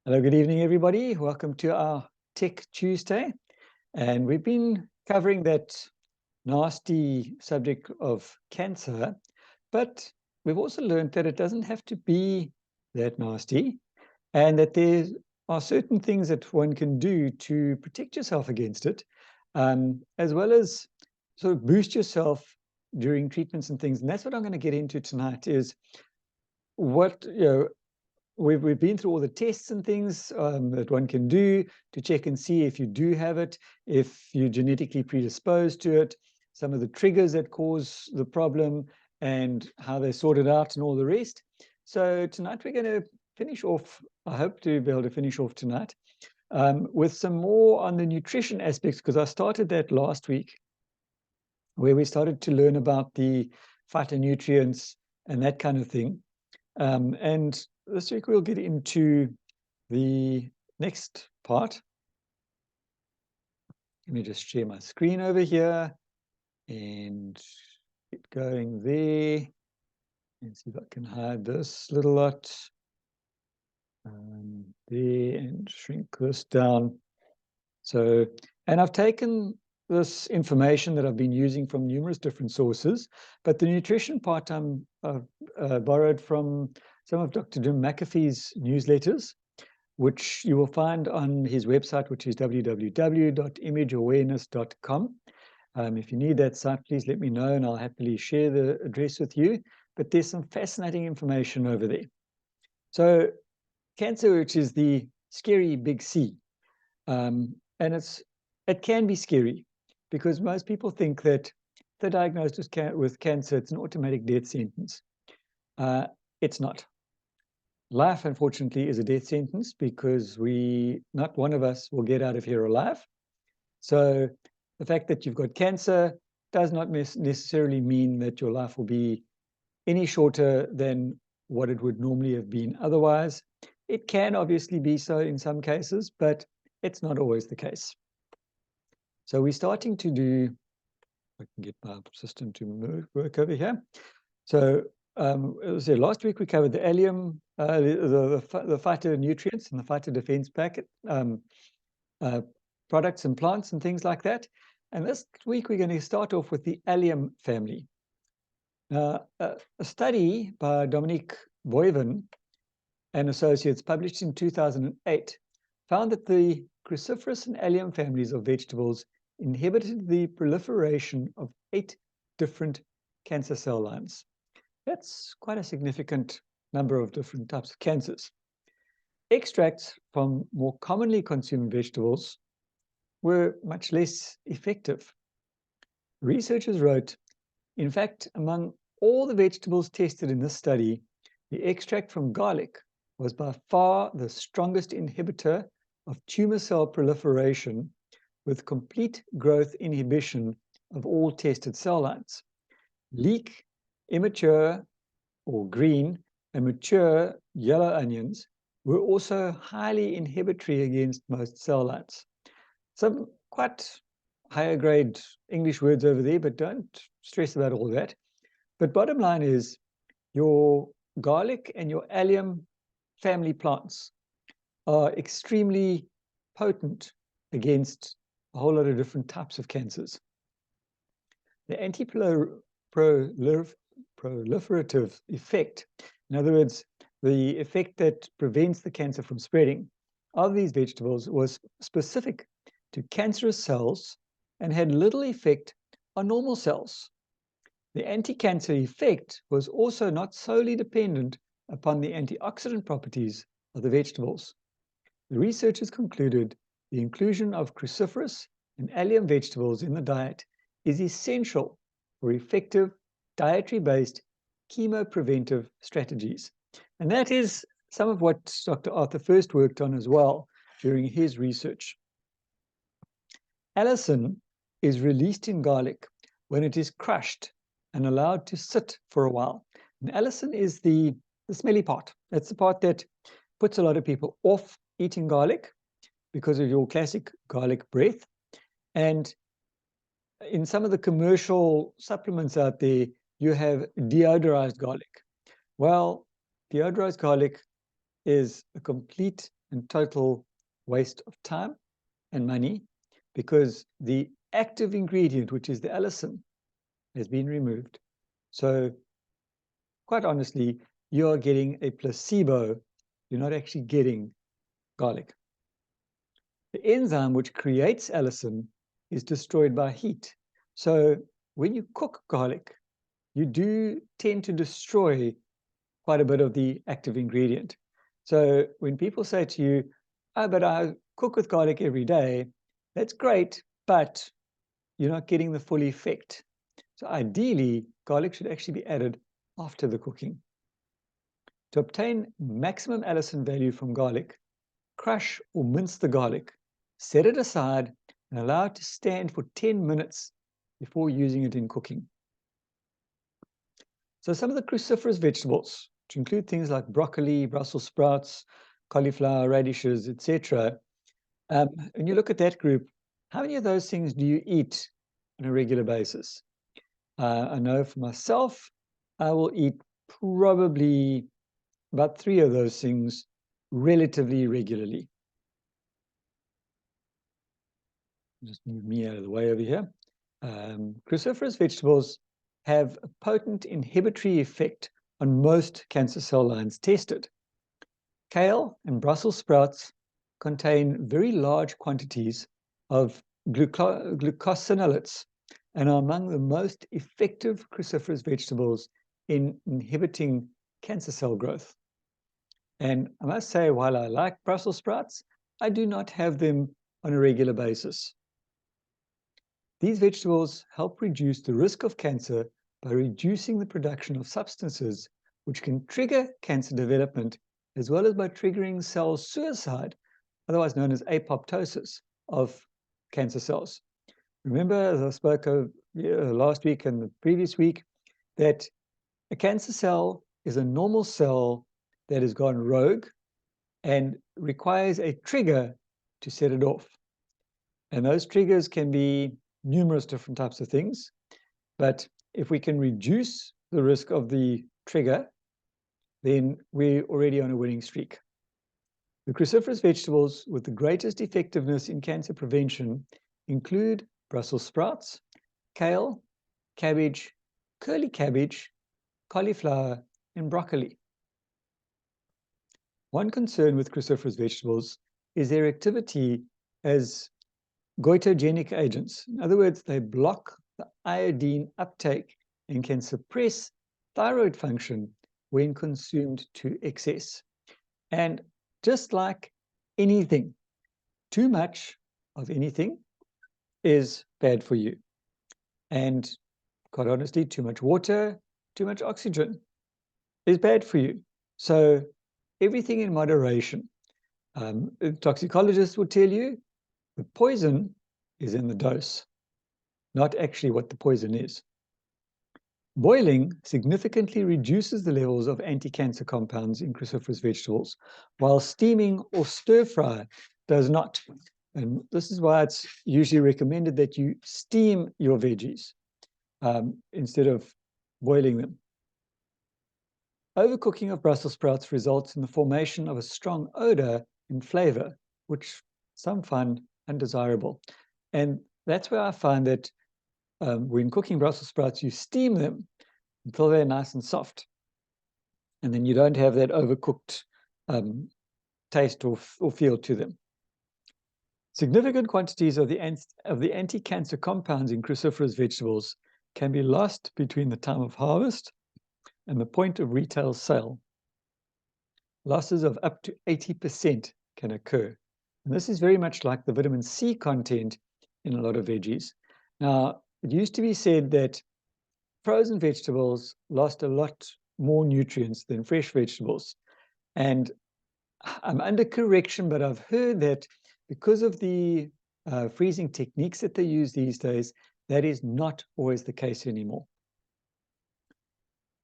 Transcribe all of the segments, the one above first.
Hello, good evening, everybody. Welcome to our Tech Tuesday. And we've been covering that nasty subject of cancer, but we've also learned that it doesn't have to be that nasty, and that there are certain things that one can do to protect yourself against it, as well as sort of boost yourself during treatments and things. And that's what I'm going to get into tonight is what, we've been through all the tests and things that one can do to check and see if you do have it, if you're genetically predisposed to it, some of the triggers that cause the problem, and how they're sorted out and all the rest. So tonight we're going to finish off, I hope to be able to finish off tonight, with some more on the nutrition aspects, because I started that last week, where we started to learn about the phytonutrients and that kind of thing. And this week we'll get into the next part. Let me just share my screen over here and get going there. And see if I can hide this little lot there and shrink this down. So, and I've taken this information that I've been using from numerous different sources, but the nutrition part I've borrowed from some of Dr. Jim McAfee's newsletters, which you will find on his website, which is www.imageawareness.com. If you need that site, please let me know and I'll happily share the address with you. But there's some fascinating information over there. So cancer, which is the scary big C, and it can be scary because most people think that if they're diagnosed with cancer, it's an automatic death sentence. It's not. Life, unfortunately, is a death sentence because not one of us will get out of here alive. So the fact that you've got cancer does not necessarily mean that your life will be any shorter than what it would normally have been otherwise. It can obviously be so in some cases, but it's not always the case. So we're starting to do, I can get my system to work over here. So last week we covered the allium, the phytonutrients and the phytodefense packet products and plants and things like that. And this week we're going to start off with the allium family. A study by Dominique Boivin and associates published in 2008 found that the cruciferous and allium families of vegetables inhibited the proliferation of 8 different cancer cell lines. That's quite a significant number of different types of cancers. Extracts from more commonly consumed vegetables were much less effective. Researchers wrote, in fact, among all the vegetables tested in this study, the extract from garlic was by far the strongest inhibitor of tumor cell proliferation, with complete growth inhibition of all tested cell lines. Leek, immature or green, and mature yellow onions were also highly inhibitory against most cell lines. Some quite higher grade English words over there, but don't stress about all that. But bottom line is your garlic and your allium family plants are extremely potent against a whole lot of different types of cancers. The anti-proliferative effect, in other words, the effect that prevents the cancer from spreading of these vegetables, was specific to cancerous cells and had little effect on normal cells. The anti-cancer effect was also not solely dependent upon the antioxidant properties of the vegetables. The researchers concluded the inclusion of cruciferous and allium vegetables in the diet is essential for effective dietary-based chemopreventive strategies. And that is some of what Dr. Arthur First worked on as well during his research. Allicin is released in garlic when it is crushed and allowed to sit for a while. And allicin is the smelly part. That's the part that puts a lot of people off eating garlic because of your classic garlic breath. And in some of the commercial supplements out there, you have deodorized garlic. Well, deodorized garlic is a complete and total waste of time and money, because the active ingredient, which is the allicin, has been removed. So quite honestly, you are getting a placebo. You're not actually getting garlic. The enzyme which creates allicin is destroyed by heat. So when you cook garlic, you do tend to destroy quite a bit of the active ingredient. So when people say to you, oh, but I cook with garlic every day, that's great, but you're not getting the full effect. So ideally, garlic should actually be added after the cooking. To obtain maximum allicin value from garlic, crush or mince the garlic, set it aside, and allow it to stand for 10 minutes before using it in cooking. So some of the cruciferous vegetables, which include things like broccoli, Brussels sprouts, cauliflower, radishes, etc. When you look at that group, how many of those things do you eat on a regular basis? I know for myself, I will eat probably about 3 of those things relatively regularly. Just move me out of the way over here. Cruciferous vegetables have a potent inhibitory effect on most cancer cell lines tested. Kale and Brussels sprouts contain very large quantities of glucosinolates and are among the most effective cruciferous vegetables in inhibiting cancer cell growth. And I must say, while I like Brussels sprouts, I do not have them on a regular basis. These vegetables help reduce the risk of cancer by reducing the production of substances which can trigger cancer development, as well as by triggering cell suicide, otherwise known as apoptosis of cancer cells. Remember, as I spoke of last week and the previous week, that a cancer cell is a normal cell that has gone rogue and requires a trigger to set it off. And those triggers can be numerous different types of things. But if we can reduce the risk of the trigger, then we're already on a winning streak. The cruciferous vegetables with the greatest effectiveness in cancer prevention include Brussels sprouts, kale, cabbage, curly cabbage, cauliflower, and broccoli. One concern with cruciferous vegetables is their activity as goiterogenic agents. In other words, they block the iodine uptake and can suppress thyroid function when consumed to excess. And just like anything, too much of anything is bad for you. And quite honestly, too much water, too much oxygen is bad for you. So everything in moderation. Toxicologists will tell you the poison is in the dose, not actually what the poison is. Boiling significantly reduces the levels of anti-cancer compounds in cruciferous vegetables, while steaming or stir-fry does not. And this is why it's usually recommended that you steam your veggies instead of boiling them. Overcooking of Brussels sprouts results in the formation of a strong odor and flavor, which some find undesirable. And that's where I find that when cooking Brussels sprouts, you steam them until they're nice and soft. And then you don't have that overcooked taste or feel to them. Significant quantities of the anti-cancer compounds in cruciferous vegetables can be lost between the time of harvest and the point of retail sale. Losses of up to 80% can occur. And this is very much like the vitamin C content in a lot of veggies. Now, it used to be said that frozen vegetables lost a lot more nutrients than fresh vegetables. And I'm under correction, but I've heard that because of the freezing techniques that they use these days, that is not always the case anymore.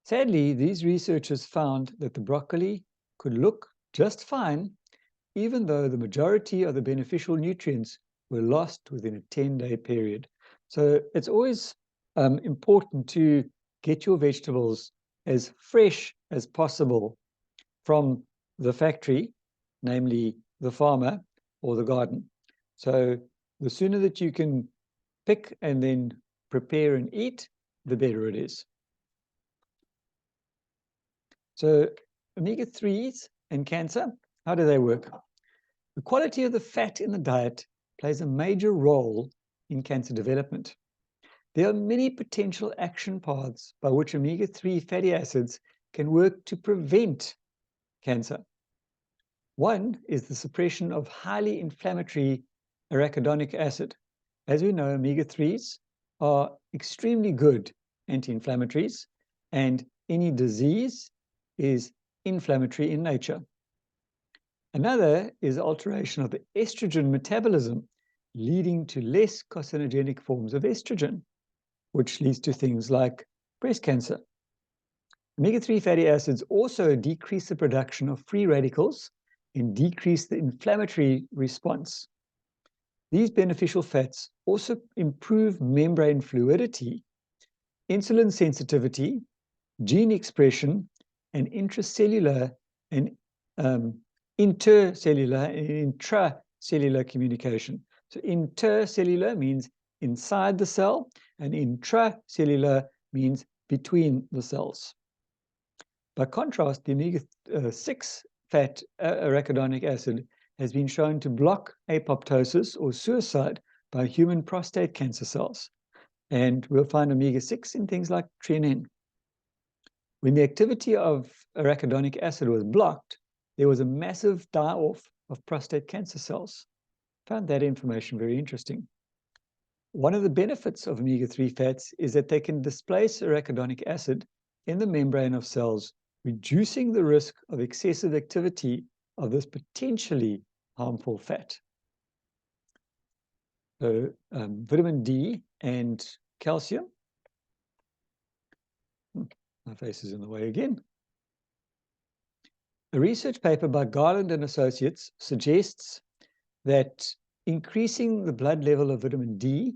Sadly, these researchers found that the broccoli could look just fine, even though the majority of the beneficial nutrients were lost within a 10-day period. So it's always important to get your vegetables as fresh as possible from the factory, namely the farmer or the garden. So the sooner that you can pick and then prepare and eat, the better it is. So omega-3s and cancer, how do they work? The quality of the fat in the diet plays a major role in cancer development. There are many potential action paths by which omega-3 fatty acids can work to prevent cancer. One is the suppression of highly inflammatory arachidonic acid. As we know, omega-3s are extremely good anti-inflammatories, and any disease is inflammatory in nature. Another is alteration of the estrogen metabolism, leading to less carcinogenic forms of estrogen, which leads to things like breast cancer. Omega-3 fatty acids also decrease the production of free radicals and decrease the inflammatory response. These beneficial fats also improve membrane fluidity, insulin sensitivity, gene expression, and intracellular and intercellular and intracellular communication. So intercellular means inside the cell, and intracellular means between the cells. By contrast, the omega-6 fat arachidonic acid has been shown to block apoptosis or suicide by human prostate cancer cells. And we'll find omega-6 in things like treonine. When the activity of arachidonic acid was blocked, there was a massive die-off of prostate cancer cells. Found that information very interesting. One of the benefits of omega-3 fats is that they can displace arachidonic acid in the membrane of cells, reducing the risk of excessive activity of this potentially harmful fat. So, vitamin D and calcium. My face is in the way again. A research paper by Garland and Associates suggests that increasing the blood level of vitamin D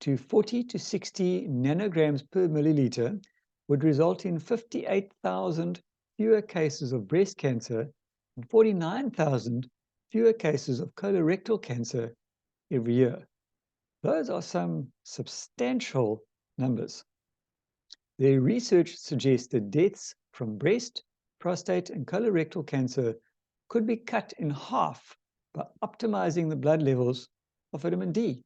to 40 to 60 nanograms per milliliter would result in 58,000 fewer cases of breast cancer and 49,000 fewer cases of colorectal cancer every year. Those are some substantial numbers. Their research suggests that deaths from breast, prostate, and colorectal cancer could be cut in half by optimizing the blood levels of vitamin D.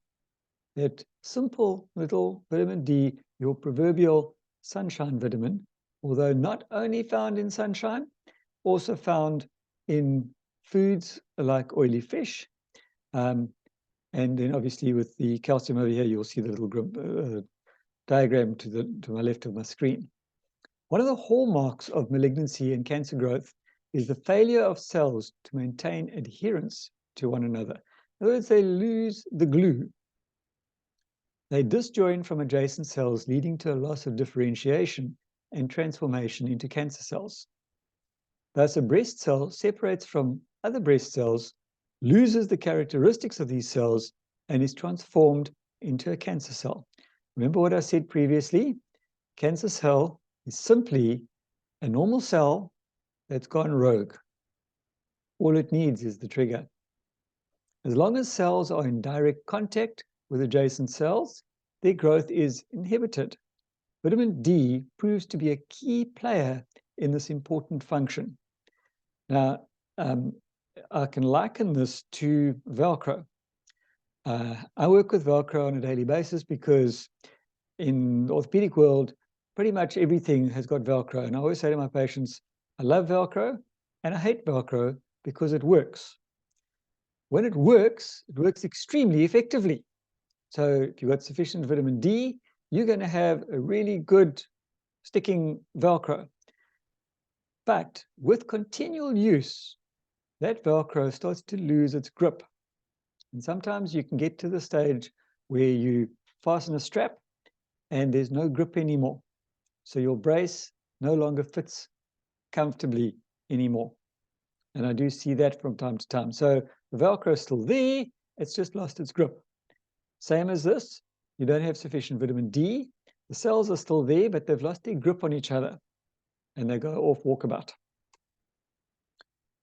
That simple little vitamin D, your proverbial sunshine vitamin, although not only found in sunshine, also found in foods like oily fish. And then obviously with the calcium over here, you'll see the little diagram to my left of my screen. One of the hallmarks of malignancy and cancer growth is the failure of cells to maintain adherence to one another. In other words, they lose the glue. They disjoin from adjacent cells, leading to a loss of differentiation and transformation into cancer cells. Thus, a breast cell separates from other breast cells, loses the characteristics of these cells, and is transformed into a cancer cell. Remember what I said previously? Cancer cell is simply a normal cell that's gone rogue. All it needs is the trigger. As long as cells are in direct contact with adjacent cells, their growth is inhibited. Vitamin D proves to be a key player in this important function. Now, I can liken this to Velcro. I work with Velcro on a daily basis because in the orthopedic world, pretty much everything has got Velcro. And I always say to my patients, I love Velcro and I hate Velcro because it works. When it works extremely effectively. So if you've got sufficient vitamin D, you're going to have a really good sticking Velcro. But with continual use, that Velcro starts to lose its grip. And sometimes you can get to the stage where you fasten a strap and there's no grip anymore. So your brace no longer fits comfortably anymore. And I do see that from time to time. So the Velcro is still there, it's just lost its grip. Same as this, you don't have sufficient vitamin D. The cells are still there, but they've lost their grip on each other and they go off walkabout.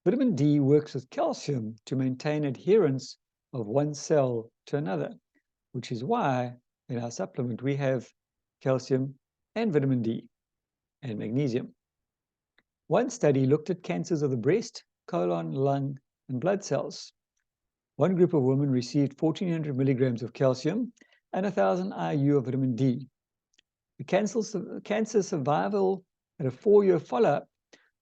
Vitamin D works with calcium to maintain adherence of one cell to another, which is why in our supplement we have calcium and vitamin D and magnesium. One study looked at cancers of the breast, colon, lung, and blood cells. One group of women received 1,400 milligrams of calcium and 1,000 IU of vitamin D. The cancer survival at a 4-year follow-up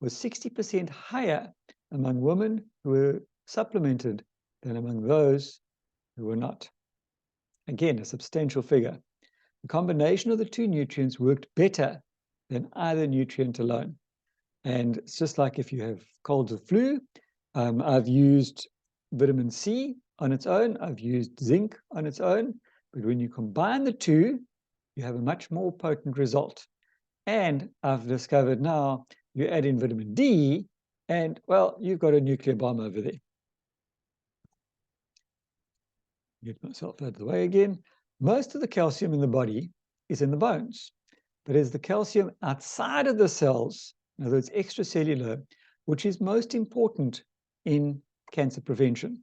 was 60% higher among women who were supplemented than among those who were not. Again, a substantial figure. The combination of the two nutrients worked better than either nutrient alone. And it's just like if you have colds or flu, I've used vitamin C on its own, I've used zinc on its own, but when you combine the two, you have a much more potent result. And I've discovered now, you add in vitamin D, and, well, you've got a nuclear bomb over there. Get myself out of the way again. Most of the calcium in the body is in the bones, but it's the calcium outside of the cells, in other words, extracellular, which is most important in cancer prevention.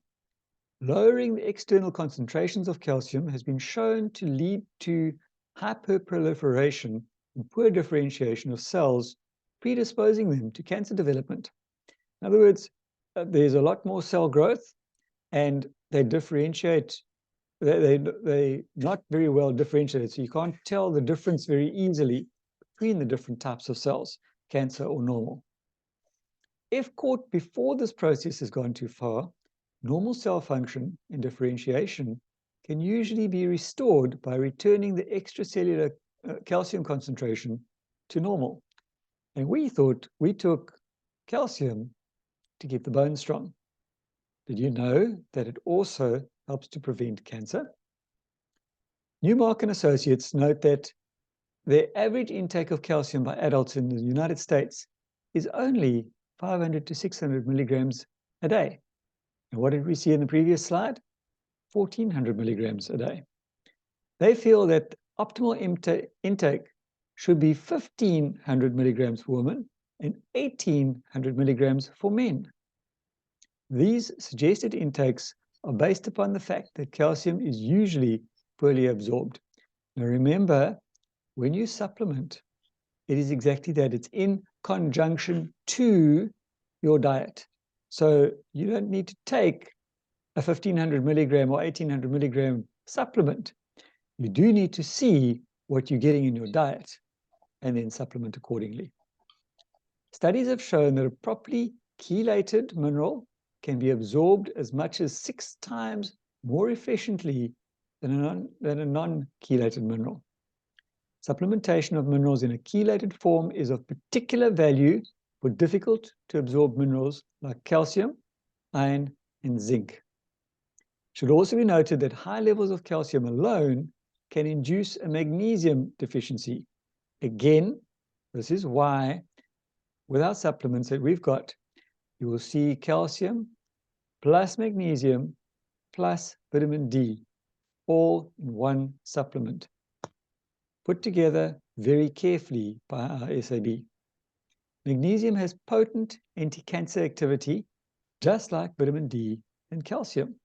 Lowering the external concentrations of calcium has been shown to lead to hyperproliferation and poor differentiation of cells, predisposing them to cancer development. In other words, there's a lot more cell growth, and they differentiate. They not very well differentiated, so you can't tell the difference very easily between the different types of cells, cancer or normal. If caught before this process has gone too far, normal cell function and differentiation can usually be restored by returning the extracellular calcium concentration to normal. And we thought we took calcium to keep the bone strong. Did you know that it also helps to prevent cancer? Newmark and Associates note that their average intake of calcium by adults in the United States is only 500 to 600 milligrams a day. And what did we see in the previous slide? 1,400 milligrams a day. They feel that optimal intake should be 1,500 milligrams for women and 1,800 milligrams for men. These suggested intakes are based upon the fact that calcium is usually poorly absorbed. Now remember, when you supplement, it is exactly that. It's in conjunction to your diet. So you don't need to take a 1,500 milligram or 1,800 milligram supplement. You do need to see what you're getting in your diet and then supplement accordingly. Studies have shown that a properly chelated mineral can be absorbed as much as 6 times more efficiently than a non-chelated mineral. Supplementation of minerals in a chelated form is of particular value for difficult to absorb minerals like calcium, iron, and zinc. It should also be noted that high levels of calcium alone can induce a magnesium deficiency. Again, this is why with our supplements that we've got, you will see calcium plus magnesium plus vitamin D, all in one supplement, put together very carefully by our SAB. Magnesium has potent anti-cancer activity, just like vitamin D and calcium.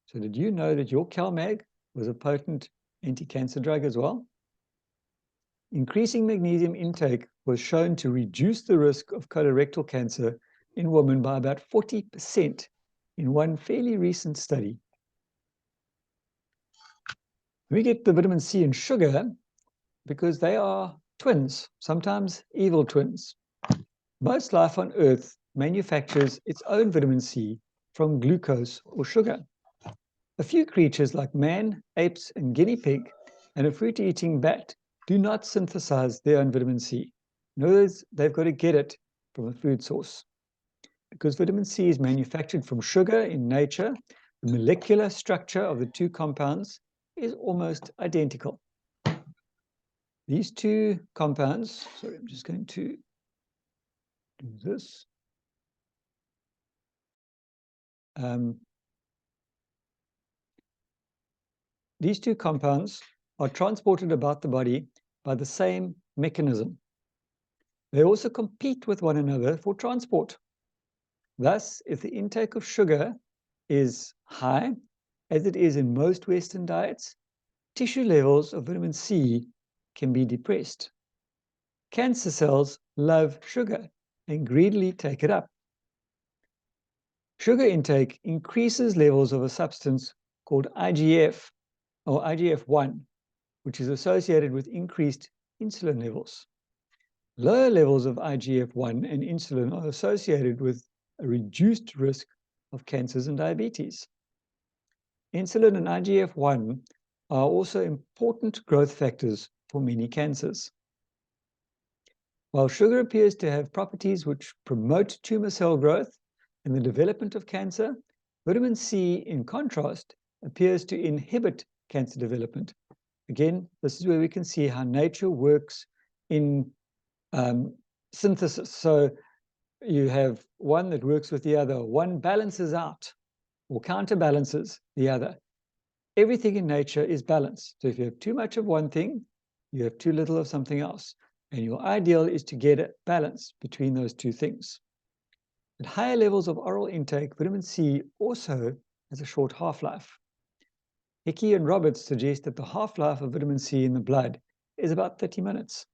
So did you know that your CalMag was a potent anti-cancer drug as well? Increasing magnesium intake was shown to reduce the risk of colorectal cancer in women by about 40% in one fairly recent study. We get the vitamin C and sugar because they are twins, sometimes evil twins. Most life on Earth manufactures its own vitamin C from glucose or sugar. A few creatures like man, apes, and guinea pig, and a fruit-eating bat do not synthesize their own vitamin C. In other words, they've got to get it from a food source. Because vitamin C is manufactured from sugar in nature, the molecular structure of the two compounds is almost identical. These two compounds, sorry, I'm just going to do this. These two compounds are transported about the body by the same mechanism. They also compete with one another for transport. Thus, if the intake of sugar is high, as it is in most Western diets, tissue levels of vitamin C can be depressed. Cancer cells love sugar and greedily take it up. Sugar intake increases levels of a substance called IGF or IGF-1, which is associated with increased insulin levels. Lower levels of IGF-1 and insulin are associated with a reduced risk of cancers and diabetes. Insulin and IGF-1 are also important growth factors for many cancers. While sugar appears to have properties which promote tumor cell growth and the development of cancer, vitamin C, in contrast, appears to inhibit cancer development. Again, this is where we can see how nature works in synthesis. So you have one that works with the other. One balances out or counterbalances the other. Everything in nature is balanced. So if you have too much of one thing, you have too little of something else. And your ideal is to get a balance between those two things. At higher levels of oral intake, vitamin C also has a short half-life. Hickey and Roberts suggest that the half-life of vitamin C in the blood is about 30 minutes.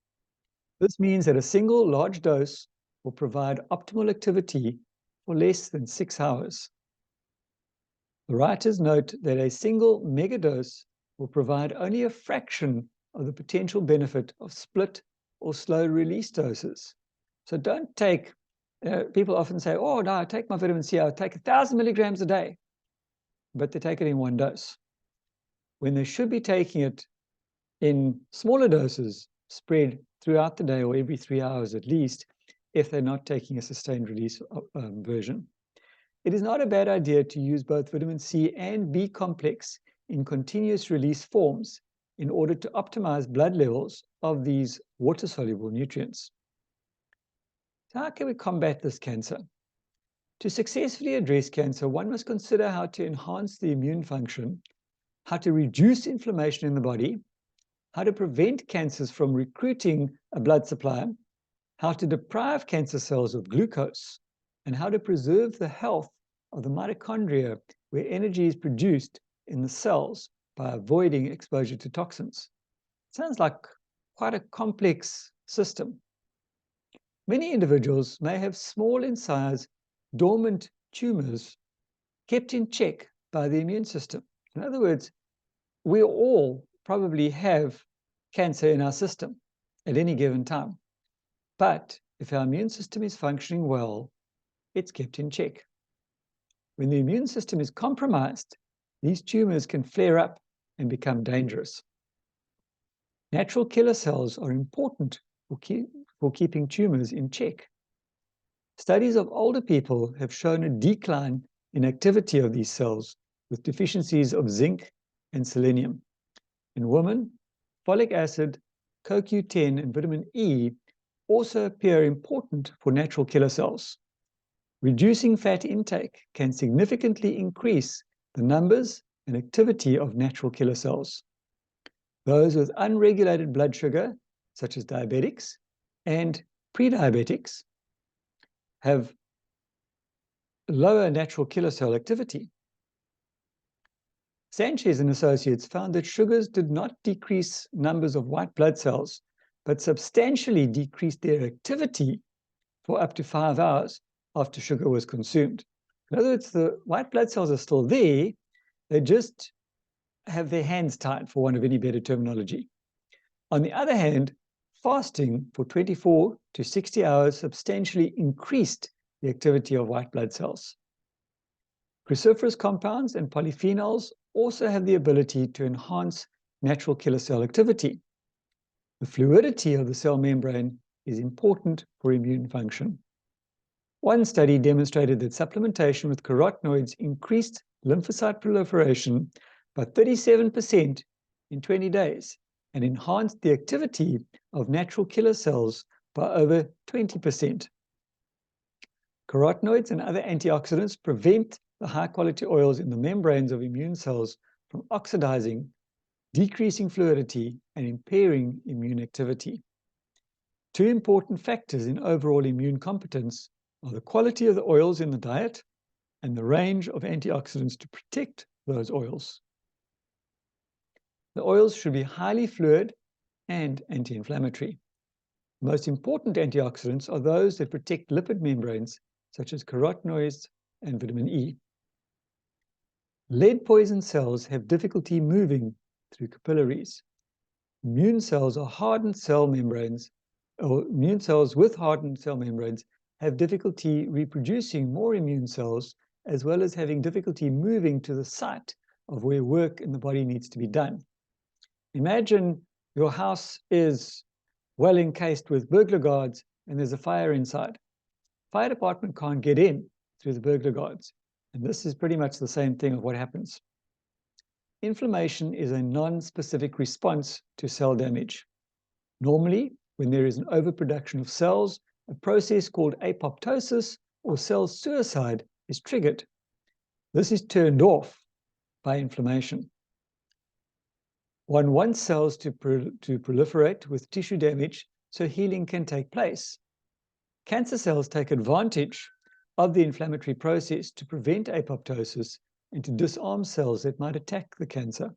This means that a single large dose will provide optimal activity for less than 6 hours. The writers note that a single megadose will provide only a fraction of the potential benefit of split or slow release doses. So don't take, people often say, oh, no, I take my vitamin C, I take 1,000 milligrams a day, but they take it in one dose, when they should be taking it in smaller doses spread throughout the day or every 3 hours at least, if they're not taking a sustained release version. It is not a bad idea to use both vitamin C and B complex in continuous release forms in order to optimize blood levels of these water-soluble nutrients. So how can we combat this cancer? To successfully address cancer, one must consider how to enhance the immune function, how to reduce inflammation in the body, how to prevent cancers from recruiting a blood supply, how to deprive cancer cells of glucose, and how to preserve the health of the mitochondria where energy is produced in the cells by avoiding exposure to toxins. Sounds like quite a complex system. Many individuals may have small in size, dormant tumors kept in check by the immune system. In other words, we all probably have cancer in our system at any given time. But if our immune system is functioning well, it's kept in check. When the immune system is compromised, these tumors can flare up and become dangerous. Natural killer cells are important for keeping tumors in check. Studies of older people have shown a decline in activity of these cells with deficiencies of zinc and selenium. In women, folic acid, CoQ10, and vitamin E also appear important for natural killer cells. Reducing fat intake can significantly increase the numbers and activity of natural killer cells. Those with unregulated blood sugar, such as diabetics and pre-diabetics, have lower natural killer cell activity. Sanchez and associates found that sugars did not decrease numbers of white blood cells, but substantially decreased their activity for up to 5 hours after sugar was consumed. In other words, the white blood cells are still there, they just have their hands tied, for want of any better terminology. On the other hand, fasting for 24 to 60 hours substantially increased the activity of white blood cells. Cruciferous compounds and polyphenols also have the ability to enhance natural killer cell activity. The fluidity of the cell membrane is important for immune function. One study demonstrated that supplementation with carotenoids increased lymphocyte proliferation by 37% in 20 days and enhanced the activity of natural killer cells by over 20%. Carotenoids and other antioxidants prevent the high-quality oils in the membranes of immune cells from oxidizing, decreasing fluidity, and impairing immune activity. Two important factors in overall immune competence are the quality of the oils in the diet and the range of antioxidants to protect those oils. The oils should be highly fluid and anti-inflammatory. The most important antioxidants are those that protect lipid membranes, such as carotenoids and vitamin E. Lead-poisoned cells have difficulty moving through capillaries. Immune cells are hardened cell membranes, or immune cells with hardened cell membranes have difficulty reproducing more immune cells, as well as having difficulty moving to the site of where work in the body needs to be done. Imagine your house is well encased with burglar guards and there's a fire inside. Fire department can't get in through the burglar guards. And this is pretty much the same thing of what happens. Inflammation is a non-specific response to cell damage. Normally, when there is an overproduction of cells, a process called apoptosis or cell suicide is triggered. This is turned off by inflammation. One wants cells to proliferate with tissue damage so healing can take place. Cancer cells take advantage of the inflammatory process to prevent apoptosis and to disarm cells that might attack the cancer.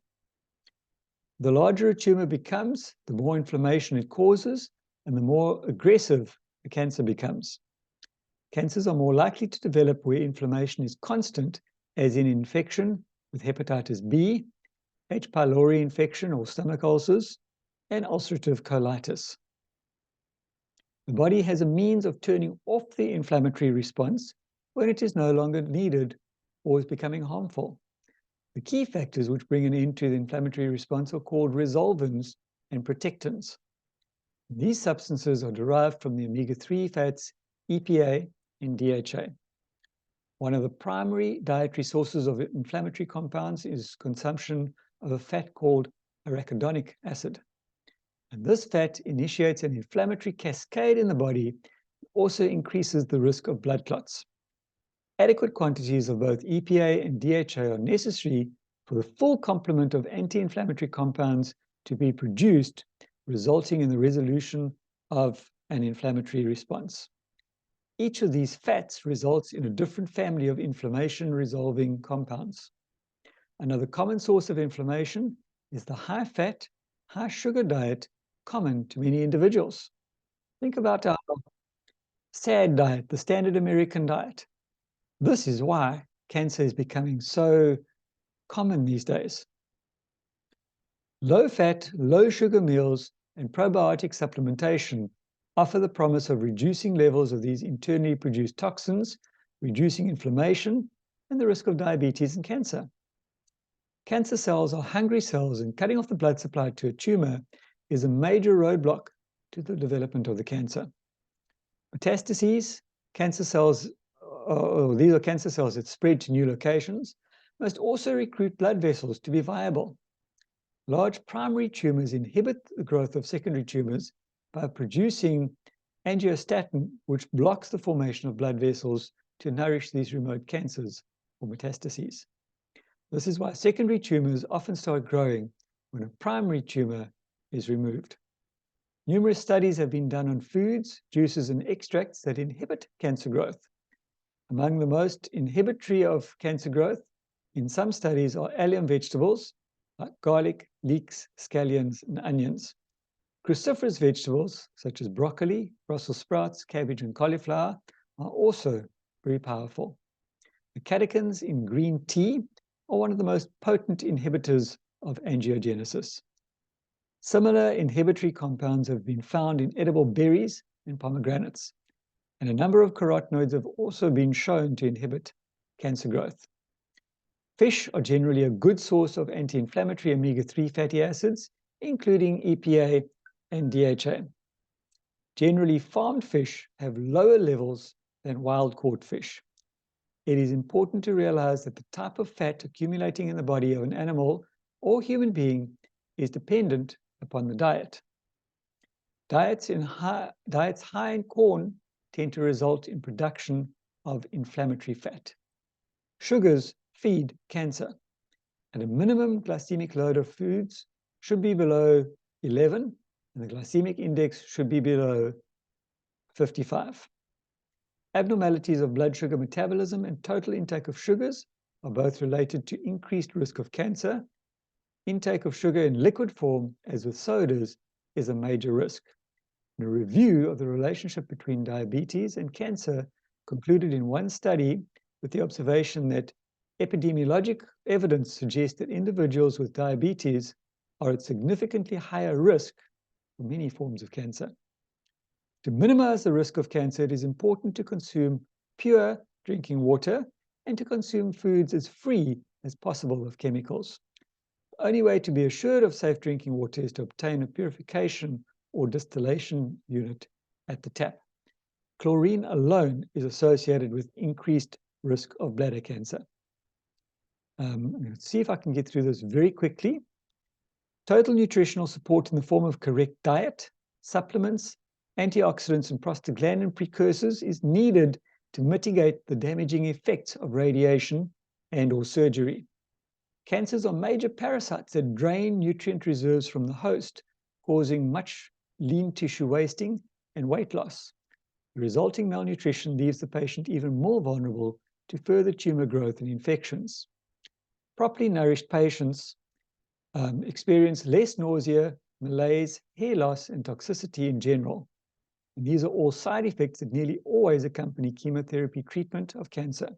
The larger a tumor becomes, the more inflammation it causes, and the more aggressive the cancer becomes. Cancers are more likely to develop where inflammation is constant, as in infection with hepatitis B, H. pylori infection or stomach ulcers, and ulcerative colitis. The body has a means of turning off the inflammatory response when it is no longer needed or is becoming harmful. The key factors which bring an end to the inflammatory response are called resolvins and protectants. These substances are derived from the omega-3 fats, EPA and DHA. One of the primary dietary sources of inflammatory compounds is consumption of a fat called arachidonic acid. And this fat initiates an inflammatory cascade in the body, also increases the risk of blood clots. Adequate quantities of both EPA and DHA are necessary for the full complement of anti-inflammatory compounds to be produced, resulting in the resolution of an inflammatory response. Each of these fats results in a different family of inflammation-resolving compounds. Another common source of inflammation is the high-fat, high-sugar diet common to many individuals. Think about our SAD diet, the standard American diet. This is why cancer is becoming so common these days. Low-fat, low-sugar meals and probiotic supplementation offer the promise of reducing levels of these internally produced toxins, reducing inflammation, and the risk of diabetes and cancer. Cancer cells are hungry cells, and cutting off the blood supply to a tumor is a major roadblock to the development of the cancer. Metastases, cancer cells, these are cancer cells that spread to new locations, must also recruit blood vessels to be viable. Large primary tumors inhibit the growth of secondary tumors by producing angiostatin, which blocks the formation of blood vessels to nourish these remote cancers or metastases. This is why secondary tumors often start growing when a primary tumor is removed. Numerous studies have been done on foods, juices, and extracts that inhibit cancer growth. Among the most inhibitory of cancer growth in some studies are allium vegetables like garlic, leeks, scallions, and onions. Cruciferous vegetables such as broccoli, Brussels sprouts, cabbage, and cauliflower are also very powerful. The catechins in green tea are one of the most potent inhibitors of angiogenesis. Similar inhibitory compounds have been found in edible berries and pomegranates, and a number of carotenoids have also been shown to inhibit cancer growth. Fish are generally a good source of anti-inflammatory omega-3 fatty acids, including EPA and DHA. Generally, farmed fish have lower levels than wild-caught fish. It is important to realize that the type of fat accumulating in the body of an animal or human being is dependent upon the diet. Diets high in corn tend to result in production of inflammatory fat. Sugars feed cancer. At a minimum, glycemic load of foods should be below 11, and the glycemic index should be below 55. Abnormalities of blood sugar metabolism and total intake of sugars are both related to increased risk of cancer. Intake of sugar in liquid form, as with sodas, is a major risk. A review of the relationship between diabetes and cancer concluded in one study with the observation that epidemiologic evidence suggests that individuals with diabetes are at significantly higher risk for many forms of cancer. To minimize the risk of cancer, it is important to consume pure drinking water and to consume foods as free as possible of chemicals. The only way to be assured of safe drinking water is to obtain a purification or distillation unit at the tap. Chlorine alone is associated with increased risk of bladder cancer. Let's see if I can get through this very quickly. Total nutritional support in the form of correct diet, supplements, antioxidants, and prostaglandin precursors is needed to mitigate the damaging effects of radiation and/or surgery. Cancers are major parasites that drain nutrient reserves from the host, causing much lean tissue wasting and weight loss. The resulting malnutrition leaves the patient even more vulnerable to further tumor growth and infections. Properly nourished patients experience less nausea, malaise, hair loss, and toxicity in general. And these are all side effects that nearly always accompany chemotherapy treatment of cancer.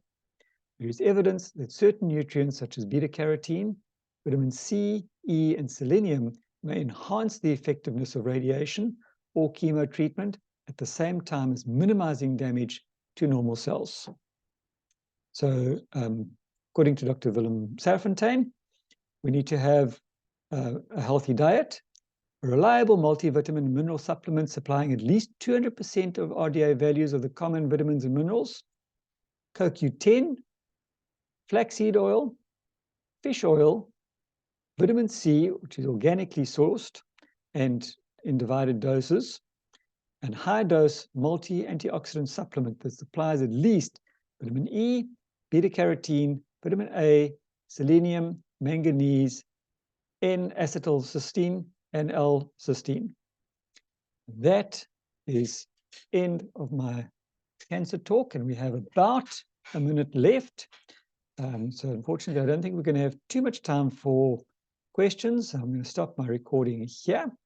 There is evidence that certain nutrients such as beta-carotene, vitamin C, E, and selenium may enhance the effectiveness of radiation or chemo treatment at the same time as minimizing damage to normal cells. So, according to Dr. Willem Serfontein, we need to have a healthy diet, a reliable multivitamin and mineral supplement supplying at least 200% of RDA values of the common vitamins and minerals, CoQ10, flaxseed oil, fish oil, vitamin C, which is organically sourced and in divided doses, and high-dose multi-antioxidant supplement that supplies at least vitamin E, beta-carotene, vitamin A, selenium, manganese, N-acetylcysteine, and L-cysteine. That is end of my cancer talk, and we have about a minute left. So unfortunately, I don't think we're going to have too much time for questions. I'm going to stop my recording here.